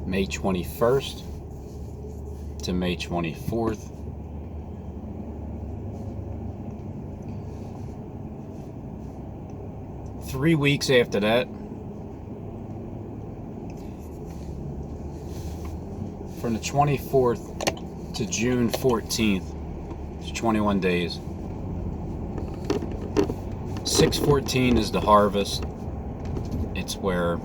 May 21st to May 24th. Three weeks after that, from the 24th to June 14th, it's 21 days. 6/14 is the harvest. It's where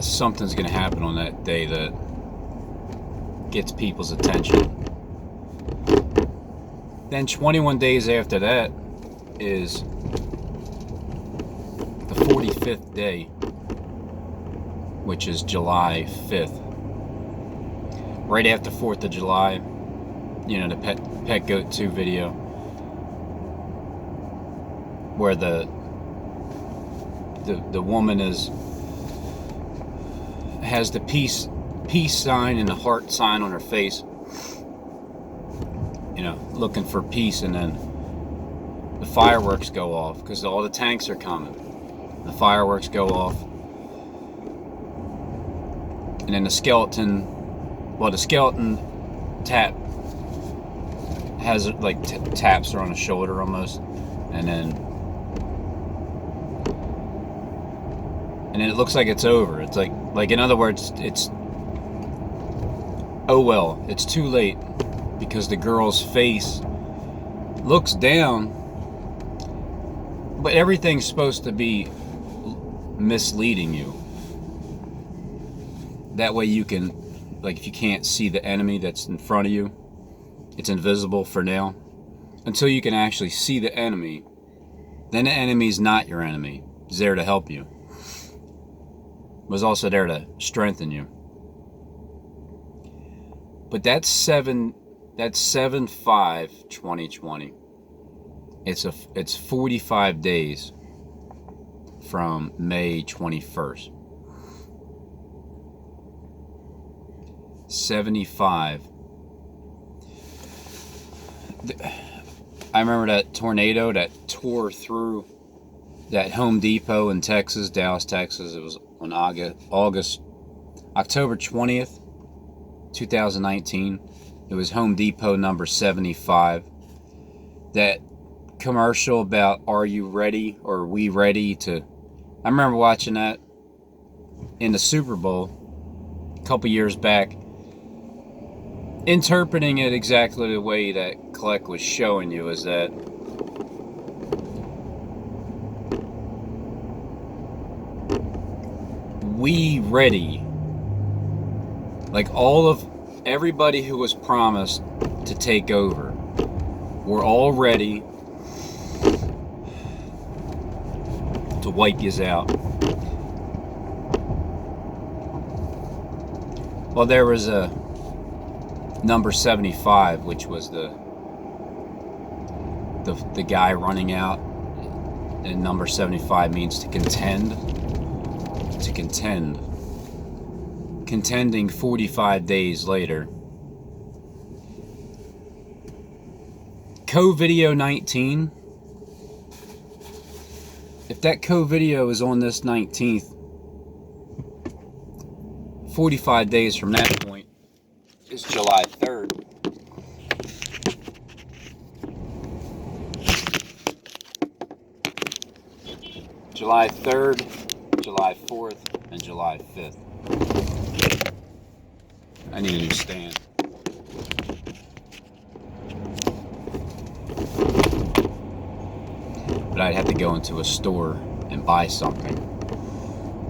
something's going to happen on that day that gets people's attention. Then 21 days after that is the 45th day, which is July 5th. Right after 4th of July, you know, the Pet Goat 2 video, where the woman has the peace sign and the heart sign on her face, you know, looking for peace, and then the fireworks go off because all the tanks are coming. The fireworks go off, and then the skeleton has like taps her on the shoulder almost, and then it looks like it's over. It's like in other words, it's, oh well, it's too late, because the girl's face looks down, but everything's supposed to be misleading you. That way you can, like, if you can't see the enemy that's in front of you, it's invisible for now, until you can actually see the enemy. Then the enemy's not your enemy. He's there to help you. Was also there to strengthen you. But that's 7/5/2020. It's 45 days from May 21st. 75. I remember that tornado that tore through that Home Depot in Texas, Dallas, Texas. It was on October 20th, 2019. It was Home Depot number 75. That commercial about, are you ready, or are we ready to... I remember watching that in the Super Bowl a couple years back, interpreting it exactly the way that Kleck was showing you, is that we ready, like everybody who was promised to take over, we're all ready to wipe yous out. Well, there was a number 75, which was the guy running out, and number 75 means to contend. To contend. Contending 45 days later. COVID-19. If that COVID is on this 19th, 45 days from that point is July 3rd. July 3rd, July 4th, and July 5th. I need a new stand. But I'd have to go into a store and buy something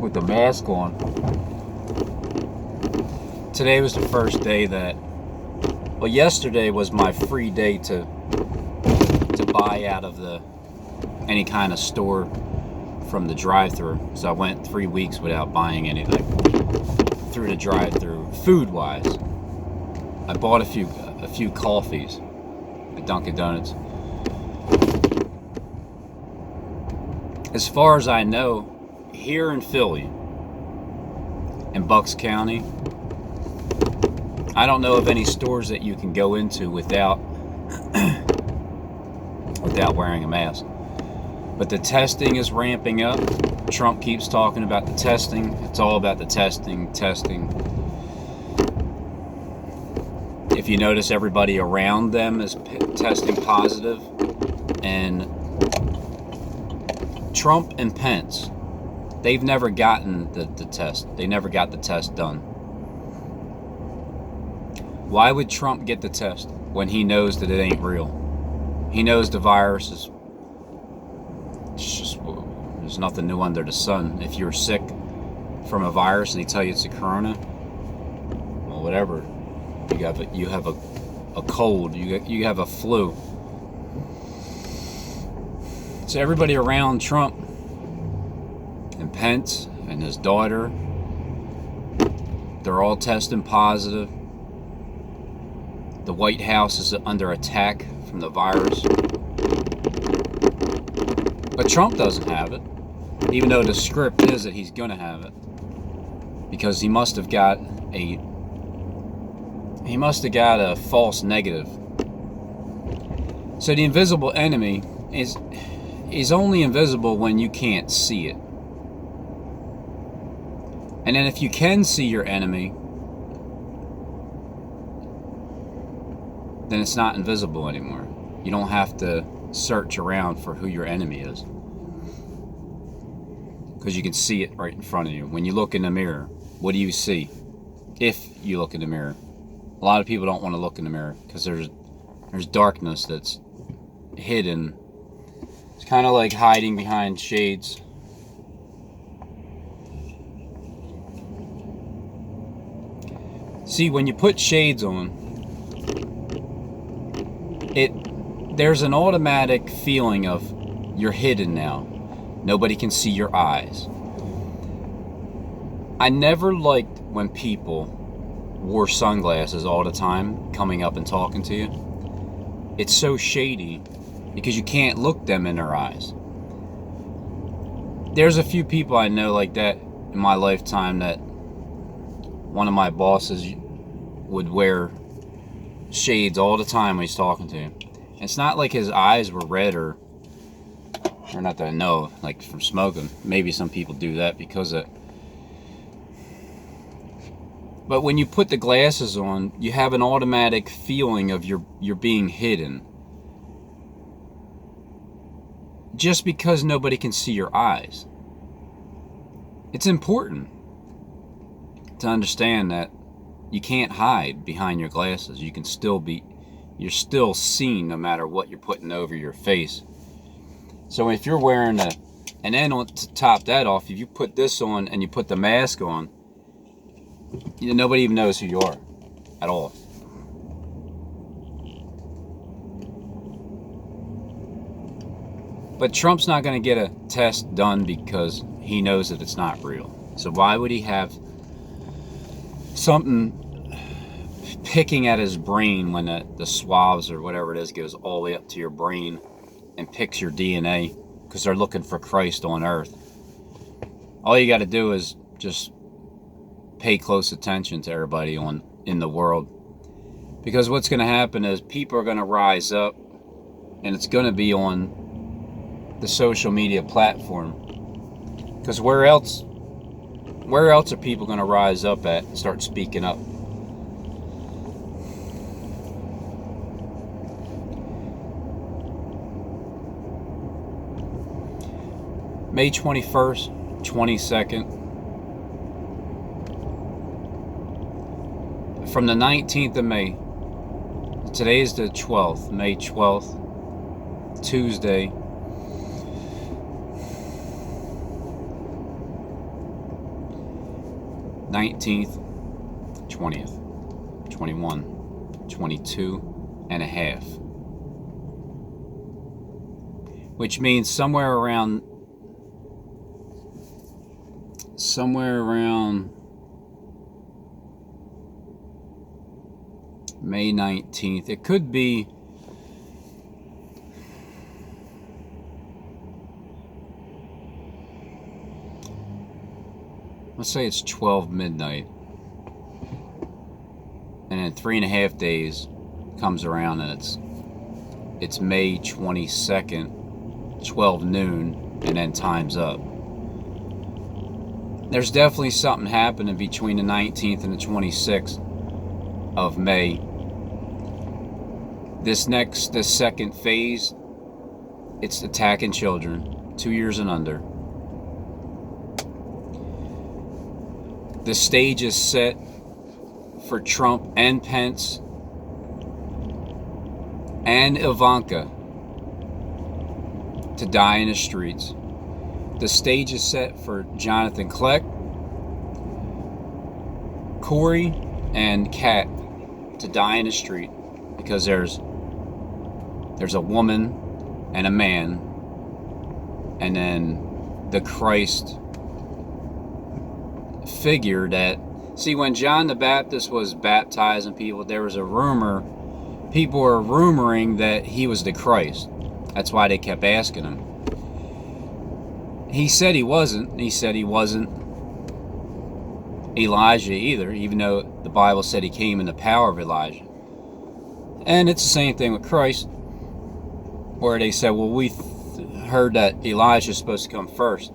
with the mask on. Today was the first day that, well, yesterday was my free day to buy out of any kind of store from the drive-thru. So I went 3 weeks without buying anything through the drive-thru, food-wise. I bought a few coffees at Dunkin' Donuts. As far as I know, here in Philly, in Bucks County, I don't know of any stores that you can go into without wearing a mask. But the testing is ramping up. Trump keeps talking about the testing. It's all about the testing. If you notice, everybody around them is testing positive, and Trump and Pence, they've never gotten the test. They never got the test done. Why would Trump get the test when he knows that it ain't real? He knows the virus is just, there's nothing new under the sun. If you're sick from a virus and they tell you it's a corona, well, whatever. You have a cold. You have a flu. So everybody around Trump and Pence and his daughter, they're all testing positive. The White House is under attack from the virus. But Trump doesn't have it, even though the script is that he's going to have it. Because he must have got a false negative. So the invisible enemy is only invisible when you can't see it. And then if you can see your enemy, then it's not invisible anymore. You don't have to search around for who your enemy is, because you can see it right in front of you. When you look in the mirror, what do you see? If you look in the mirror, a lot of people don't want to look in the mirror because there's darkness that's hidden. It's kind of like hiding behind shades. See, when you put shades on, there's an automatic feeling of you're hidden now. Nobody can see your eyes. I never liked when people wore sunglasses all the time, coming up and talking to you. It's so shady because you can't look them in their eyes. There's a few people I know like that in my lifetime, that one of my bosses would wear shades all the time when he's talking to you. It's not like his eyes were red or not that I know, like from smoking. Maybe some people do that because of. But when you put the glasses on, you have an automatic feeling of you're being hidden. Just because nobody can see your eyes. It's important to understand that you can't hide behind your glasses. You can still you're still seen no matter what you're putting over your face. So if you're wearing and then to top that off, if you put this on and you put the mask on, nobody even knows who you are at all. But Trump's not going to get a test done because he knows that it's not real. So why would he have something picking at his brain when the swabs or whatever it is goes all the way up to your brain and picks your DNA, because they're looking for Christ on earth? All you got to do is just pay close attention to everybody in the world, because what's going to happen is people are going to rise up, and it's going to be on the social media platform. Because where else are people going to rise up at and start speaking up? May 21st, 22nd. From the 19th of May, today is the 12th, May 12th, Tuesday. '19th, 20th, 21, 22 and a half. Which means somewhere around May 19th. It could be let's say it's 12 midnight, and in 3.5 days comes around and it's May 22nd, 12 noon, and then time's up. there's definitely something happening between the 19th and the 26th of May. This second phase, it's attacking children 2 years and under. The stage is set for Trump and Pence and Ivanka to die in the streets. The stage is set for Jonathan Kleck, Corey, and Kat to die in the street because there's a woman and a man, and then the Christ figure that, see, when John the Baptist was baptizing people, there was a rumor, people were rumoring that he was the Christ. That's why they kept asking him. He said he wasn't. He said he wasn't Elijah either, even though the Bible said he came in the power of Elijah. And it's the same thing with Christ, where they said, well, we heard that Elijah is supposed to come first.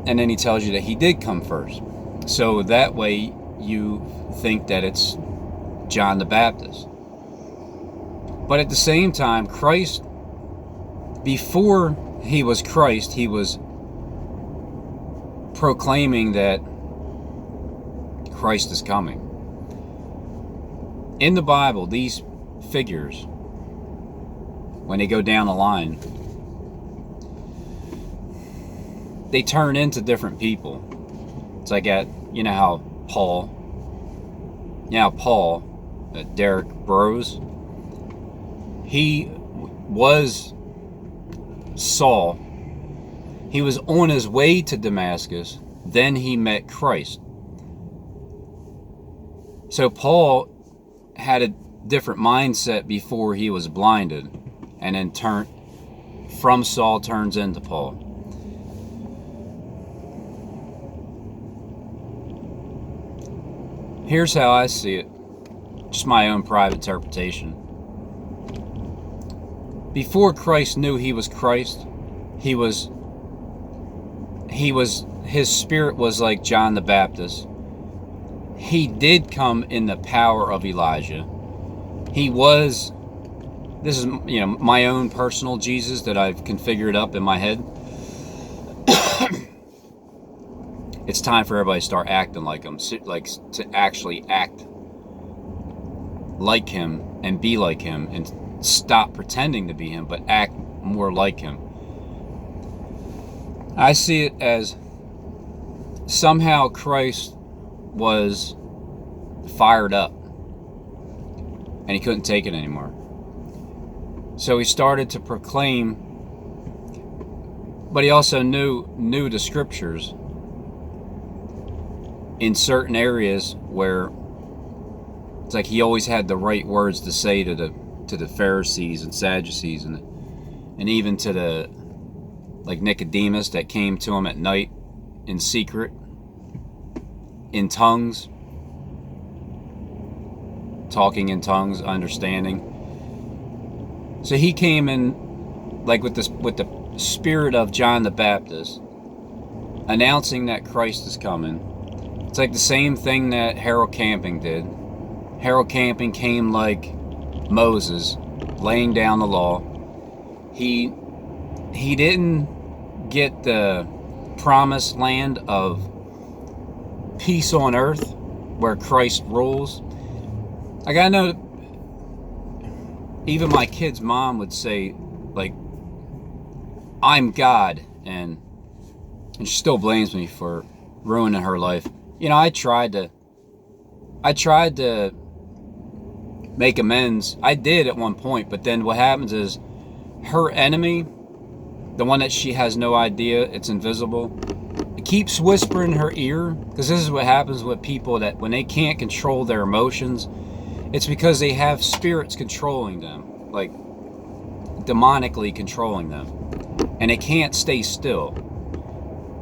And then he tells you that he did come first. So that way you think that it's John the Baptist. But at the same time, Christ, before he was Christ, he was proclaiming that Christ is coming. In the Bible, these figures, when they go down the line, they turn into different people. It's like you know how Paul, Derek Bros, he was Saul. He was on his way to Damascus. Then he met Christ. So Paul had a different mindset before he was blinded, and then from Saul turns into Paul. Here's how I see it, just my own private interpretation. Before Christ knew he was Christ, his spirit was like John the Baptist. He did come in the power of Elijah. This is my own personal Jesus that I've configured up in my head. It's time for everybody to start acting like him, like to actually act like him and be like him, and stop pretending to be him, but act more like him. I see it as somehow Christ was fired up and he couldn't take it anymore. So he started to proclaim, but he also knew the scriptures in certain areas where it's like he always had the right words to say to the Pharisees and Sadducees and even to the Nicodemus that came to him at night in secret, in tongues, talking in tongues, understanding. So he came in with the spirit of John the Baptist, announcing that Christ is coming. It's like the same thing that Harold Camping did. Harold Camping came like Moses, laying down the law. He didn't get the promised land of peace on earth where Christ rules. Like, I know even my kid's mom would say, like, I'm God, and she still blames me for ruining her life. I tried to make amends. I did at one point, but then what happens is her enemy, the one that she has no idea, it's invisible, it keeps whispering in her ear, because this is what happens with people that when they can't control their emotions, it's because they have spirits controlling them, like demonically controlling them, and they can't stay still.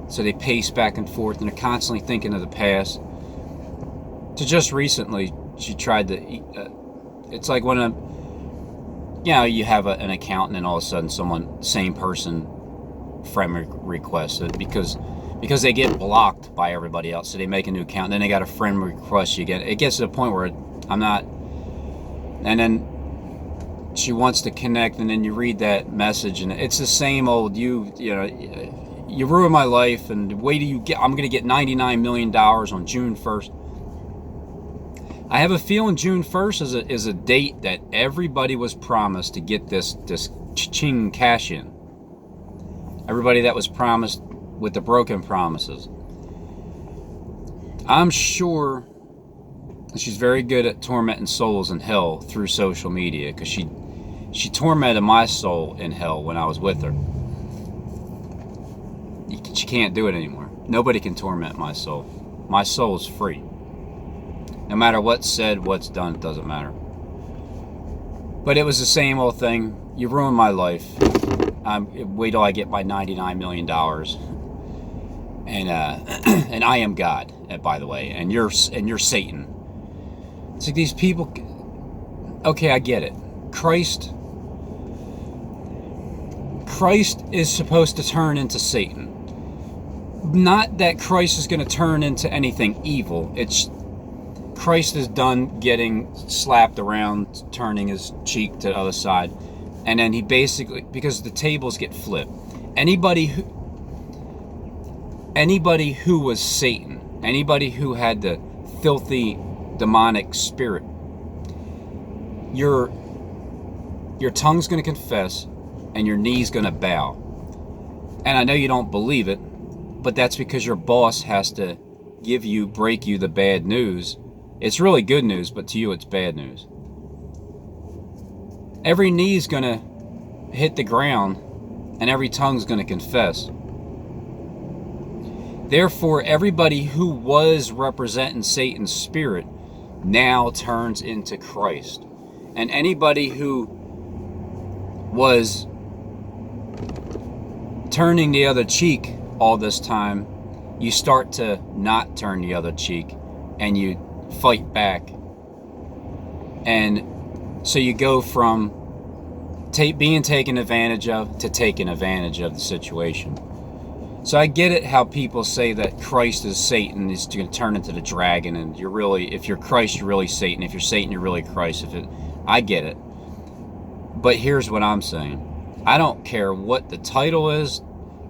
So they pace back and forth, and they're constantly thinking of the past. So just recently, she tried to, it's like when you have an account, and then all of a sudden same person friend requests it, because because they get blocked by everybody else. So they make a new account, and then they got a friend request you again. It gets to the point where I'm not, and then she wants to connect, and then you read that message, and it's the same old, you know, you ruined my life, and wait till you get, I'm going to get $99 million on June 1st. I have a feeling June 1st is a date that everybody was promised to get this ching cash in. Everybody that was promised with the broken promises. I'm sure she's very good at tormenting souls in hell through social media, because she tormented my soul in hell when I was with her. She can't do it anymore. Nobody can torment my soul. My soul is free. No matter what's said, what's done, it doesn't matter. But it was the same old thing. You ruined my life. Wait till I get my $99 million. And I am God, by the way. And you're Satan. It's like these people. Okay, I get it. Christ is supposed to turn into Satan. Not that Christ is going to turn into anything evil. It's Christ is done getting slapped around, turning his cheek to the other side, and then he basically, because the tables get flipped. Anybody who was Satan, anybody who had the filthy demonic spirit, your tongue's going to confess and your knee's going to bow. And I know you don't believe it, but that's because your boss has to break you the bad news. It's really good news, but to you it's bad news. Every knee's going to hit the ground and every tongue's going to confess. Therefore, everybody who was representing Satan's spirit now turns into Christ. And anybody who was turning the other cheek all this time, you start to not turn the other cheek and you fight back. And so you go from being taken advantage of to taking advantage of the situation. So I get it how people say that Christ is Satan, is going to turn into the dragon, and if you're Christ, you're really Satan. If you're Satan, you're really Christ. I get it. But here's what I'm saying. I don't care what the title is,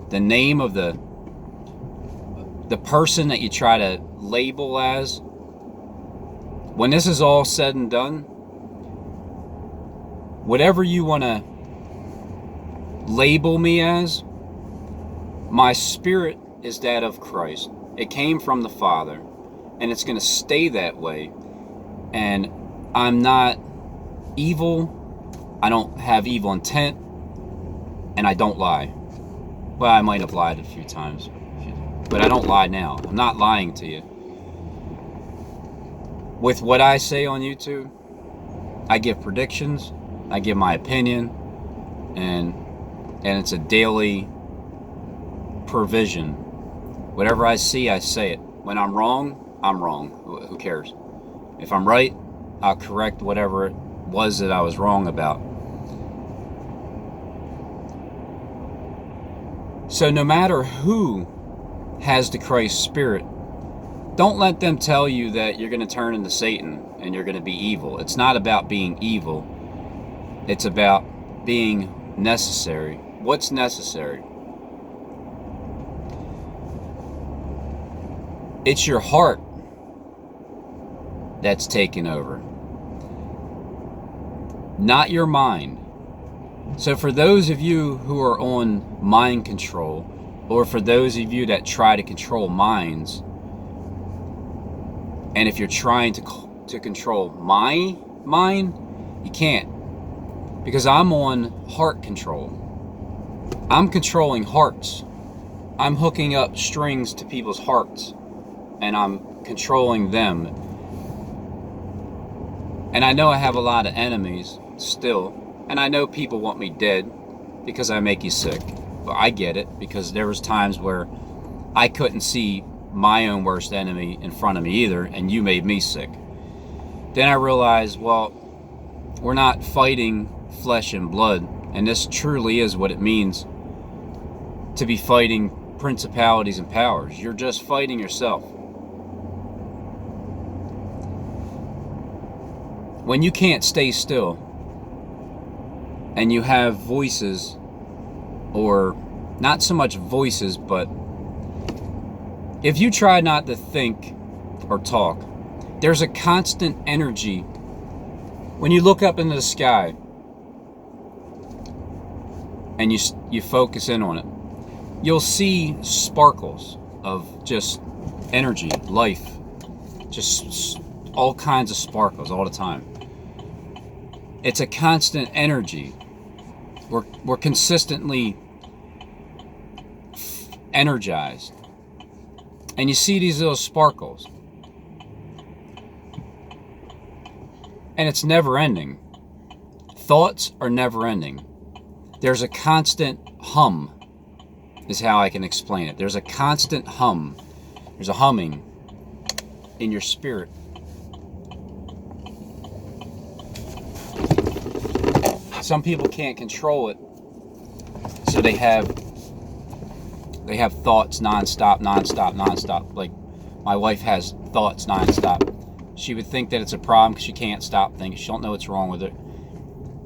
the name of the person that you try to label as. When this is all said and done, whatever you want to label me as, my spirit is that of Christ. It came from the Father, and it's going to stay that way. And I'm not evil. I don't have evil intent, and I don't lie. Well, I might have lied a few times, but I don't lie now. I'm not lying to you. With what I say on YouTube, I give predictions, I give my opinion, and it's a daily provision. Whatever I see, I say it. When I'm wrong, I'm wrong. Who cares? If I'm right, I'll correct whatever it was that I was wrong about. So no matter who has the Christ spirit, don't let them tell you that you're going to turn into Satan and you're going to be evil. It's not about being evil. It's about being necessary. What's necessary? It's your heart that's taken over, not your mind. So for those of you who are on mind control, or for those of you that try to control minds, and if you're trying to control my mind, you can't, because I'm on heart control. I'm controlling hearts. I'm hooking up strings to people's hearts, and I'm controlling them. And I know I have a lot of enemies still, and I know people want me dead because I make you sick. But I get it, because there was times where I couldn't see my own worst enemy in front of me either, and you made me sick. Then I realized, well, we're not fighting flesh and blood, and this truly is what it means to be fighting principalities and powers. You're just fighting yourself. When you can't stay still and you have voices, or not so much voices, but if you try not to think or talk, there's a constant energy. When you look up into the sky and you focus in on it, you'll see sparkles of just energy, life, just all kinds of sparkles all the time. It's a constant energy. We're consistently energized. And you see these little sparkles. And it's never ending. Thoughts are never ending. There's a constant hum, is how I can explain it. There's a constant hum. There's a humming in your spirit. Some people can't control it, so they have thoughts nonstop. Like my wife has thoughts nonstop. She would think that it's a problem because she can't stop thinking. She don't know what's wrong with it.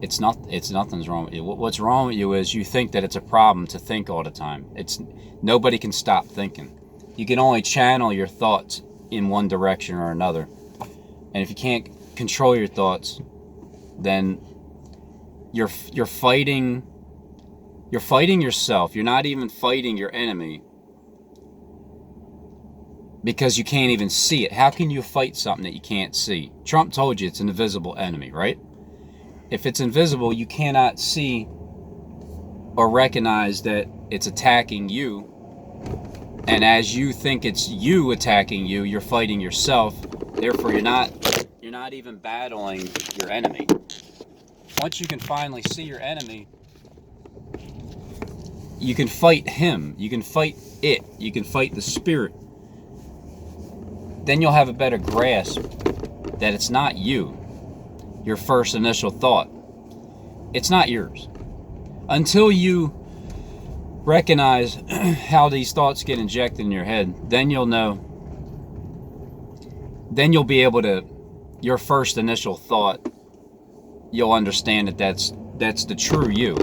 It's nothing's wrong with you. What's wrong with you is you think that it's a problem to think all the time. Nobody can stop thinking. You can only channel your thoughts in one direction or another. And if you can't control your thoughts, then you're fighting yourself. You're not even fighting your enemy, because you can't even see it. How can you fight something that you can't see? Trump told you it's an invisible enemy, right? If it's invisible, you cannot see or recognize that it's attacking you. And as you think it's you attacking you, you're fighting yourself. Therefore, you're not even battling your enemy. Once you can finally see your enemy, you can fight him. You can fight it. You can fight the spirit. Then you'll have a better grasp that it's not you. Your first initial thought. It's not yours. Until you recognize how these thoughts get injected in your head, then you'll know. Then you'll be able to, your first initial thought, you'll understand that that's the true you.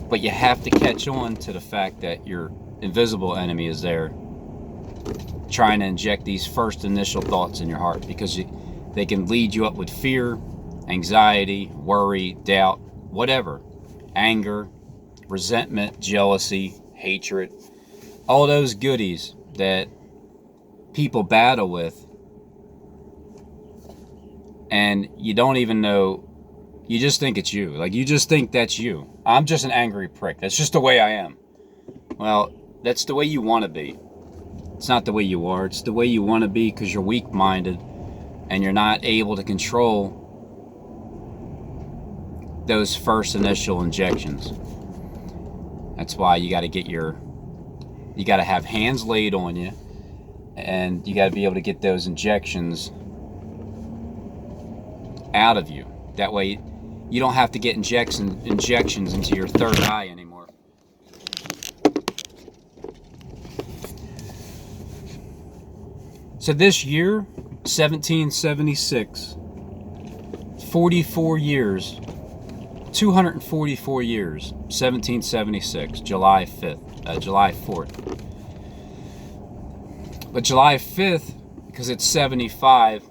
But you have to catch on to the fact that your invisible enemy is there, trying to inject these first initial thoughts in your heart, because they can lead you up with fear, anxiety, worry, doubt, whatever, anger, resentment, jealousy, hatred, all those goodies that people battle with, and you don't even know. You just think it's you. Like, you just think that's you. I'm just an angry prick. That's just the way I am. Well, that's the way you want to be. It's not the way you are. It's the way you want to be, because you're weak-minded and you're not able to control those first initial injections. That's why you got to have hands laid on you, and you got to be able to get those injections out of you. That way you don't have to get injections into your third eye anymore. So this year, 1776, 44 years, 244 years, 1776, July 4th. But July 5th, because it's 75,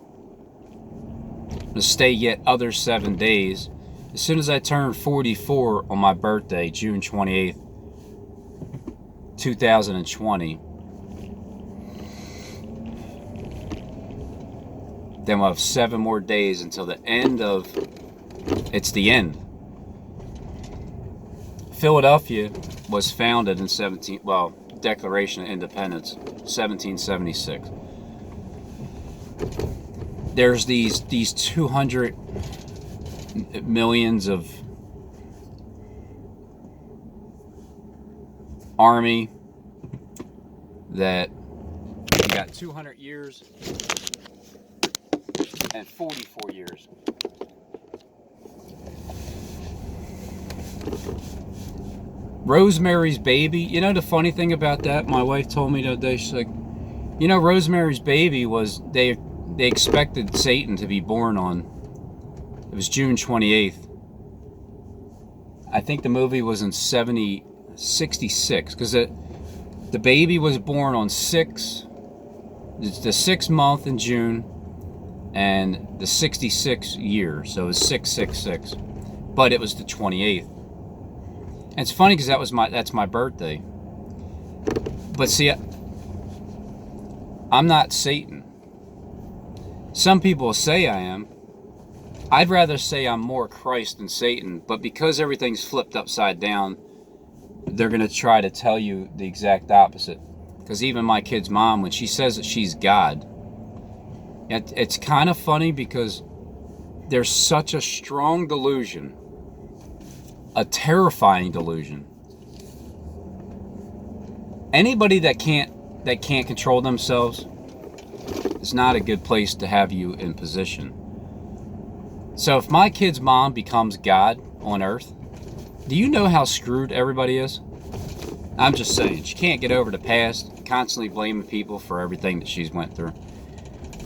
to stay yet other 7 days. As soon as I turned 44 on my birthday, June 28th, 2020, then we'll have 7 more days until the end of, it's the end. Philadelphia was founded in Declaration of Independence, 1776. There's these 200 millions of army that you got 200 years and 44 years. Rosemary's Baby, you know the funny thing about that, my wife told me the other day, she's like, you know, Rosemary's Baby was, they expected Satan to be born on, it was June 28th. I think the movie was in 66, because the baby was born on the 6th month in June, and the 66th year, so it was 666, but it was the 28th. And it's funny because that's my birthday. But see, I'm not Satan. Some people say I am. I'd rather say I'm more Christ than Satan, but because everything's flipped upside down, they're going to try to tell you the exact opposite. Because even my kid's mom, when she says that she's God, it's kind of funny because there's such a strong delusion, a terrifying delusion. Anybody that can't control themselves is not a good place to have you in position. So if my kid's mom becomes God on earth, do you know how screwed everybody is? I'm just saying, she can't get over the past, constantly blaming people for everything that she's went through.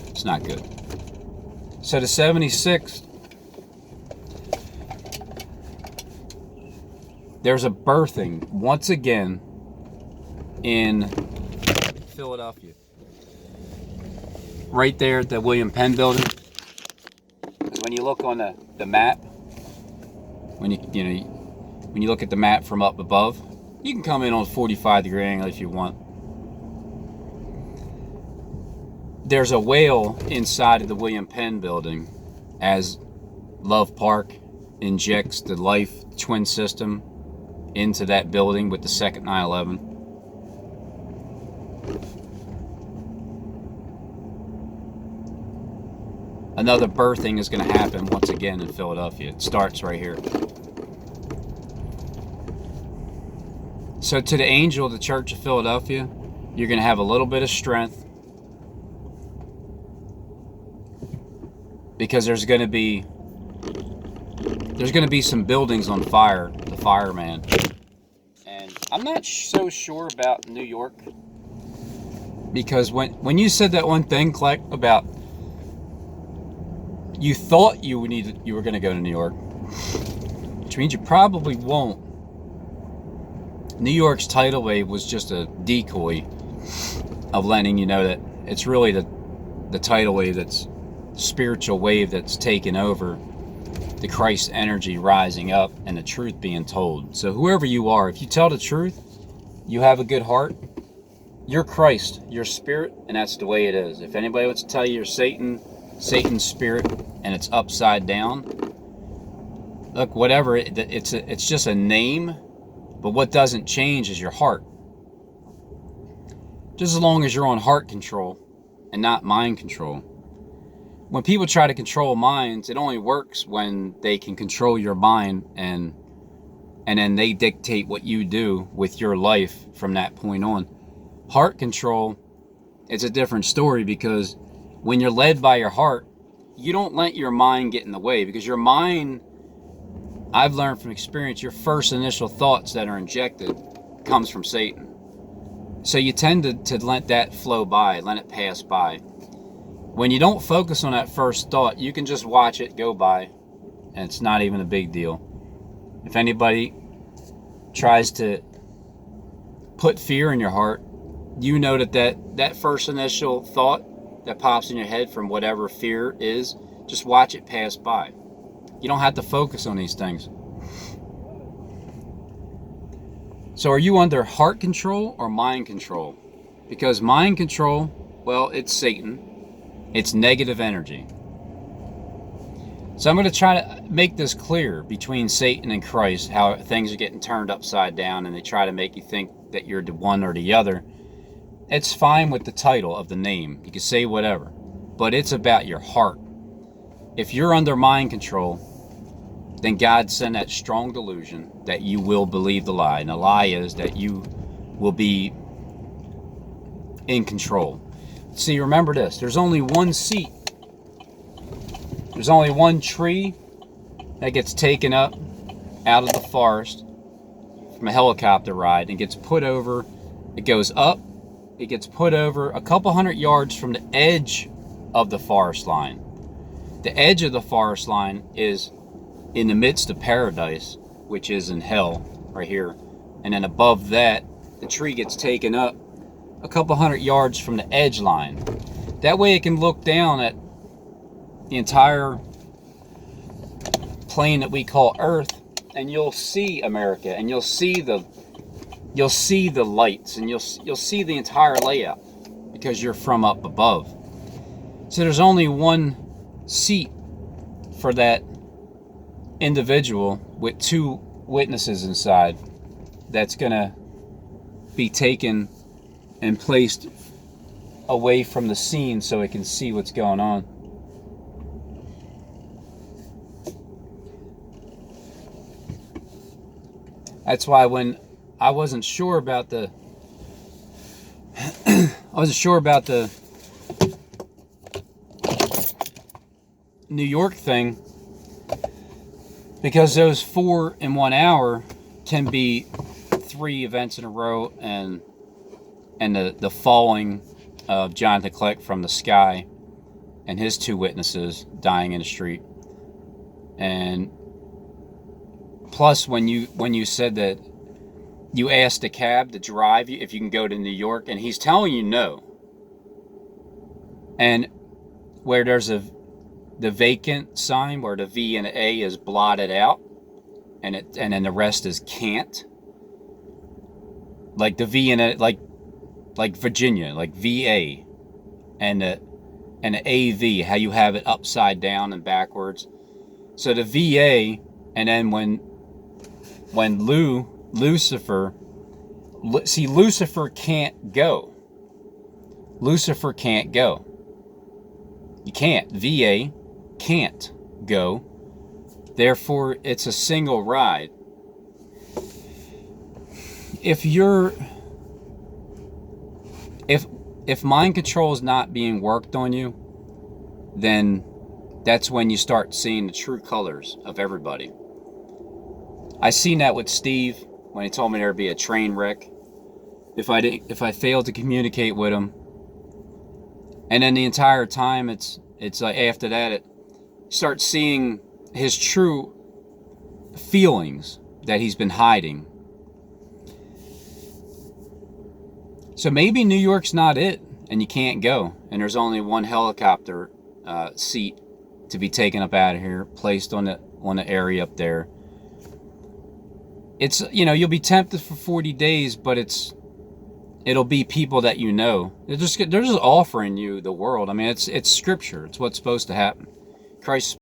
It's not good. So the 76th, there's a birthing once again in Philadelphia. Right there at the William Penn building. When you look on the map, when you look at the map from up above, you can come in on a 45-degree angle if you want. There's a whale inside of the William Penn building as Love Park injects the life twin system into that building with the second 9/11. Another birthing is going to happen once again in Philadelphia. It starts right here. So to the angel of the Church of Philadelphia, you're going to have a little bit of strength, because there's going to be some buildings on fire, the fireman. And I'm not so sure about New York, because when you said that one thing, Clark, about you thought you were going to go to New York, which means you probably won't. New York's tidal wave was just a decoy of letting you know that it's really the tidal wave, that's spiritual wave that's taken over, the Christ energy rising up and the truth being told. So whoever you are, if you tell the truth, you have a good heart, you're Christ, you're spirit, and that's the way it is. If anybody wants to tell you you're Satan's spirit and it's upside down, look, whatever, it's just a name, but what doesn't change is your heart. Just as long as you're on heart control and not mind control. When people try to control minds, it only works when they can control your mind, and then they dictate what you do with your life from that point on. Heart control, it's a different story, because when you're led by your heart, you don't let your mind get in the way, because your mind, I've learned from experience, your first initial thoughts that are injected comes from Satan. So you tend to let that flow by, let it pass by. When you don't focus on that first thought, you can just watch it go by, and it's not even a big deal. If anybody tries to put fear in your heart, you know that first initial thought that pops in your head from whatever fear is, just watch it pass by. You don't have to focus on these things. So are you under heart control or mind control? Because mind control, well, it's Satan. It's negative energy. So I'm going to try to make this clear between Satan and Christ, how things are getting turned upside down and they try to make you think that you're the one or the other. It's fine with the title of the name. You can say whatever, but it's about your heart. If you're under mind control, then God sent that strong delusion that you will believe the lie. And the lie is that you will be in control. See, remember this. There's only one seat. There's only one tree that gets taken up out of the forest from a helicopter ride and gets put over. It goes up, it gets put over a couple hundred yards from the edge of the forest line. The edge of the forest line is in the midst of paradise, which is in hell right here. And then above that, the tree gets taken up a couple hundred yards from the edge line. That way it can look down at the entire plane that we call Earth, and you'll see America, and you'll see the lights, and you'll see the entire layout because you're from up above. So there's only one seat for that individual with 2 witnesses inside that's gonna be taken and placed away from the scene so it can see what's going on. That's why when I wasn't sure about the New York thing, because those 4 in 1 hour can be 3 events in a row, and the falling of Jonathan Kleck from the sky and his 2 witnesses dying in the street. And plus, when you said that you asked a cab to drive you if you can go to New York, and he's telling you no, and where there's the vacant sign where the V and the A is blotted out, and then the rest is can't, like the V and a, like Virginia, like VA, and the AV, how you have it upside down and backwards. So the VA, and then when Lucifer can't go. Lucifer can't go. You can't. VA can't go. Therefore, it's a single ride. If mind control is not being worked on you, then that's when you start seeing the true colors of everybody. I seen that with Steve when he told me there'd be a train wreck if I failed to communicate with him. And then the entire time, it's like after that, it starts seeing his true feelings that he's been hiding. So maybe New York's not it, and you can't go, and there's only one helicopter seat to be taken up out of here, placed on the area up there. It's, you'll be tempted for 40 days, but it'll be people that you know. They're just offering you the world. I mean, it's scripture. It's what's supposed to happen. Christ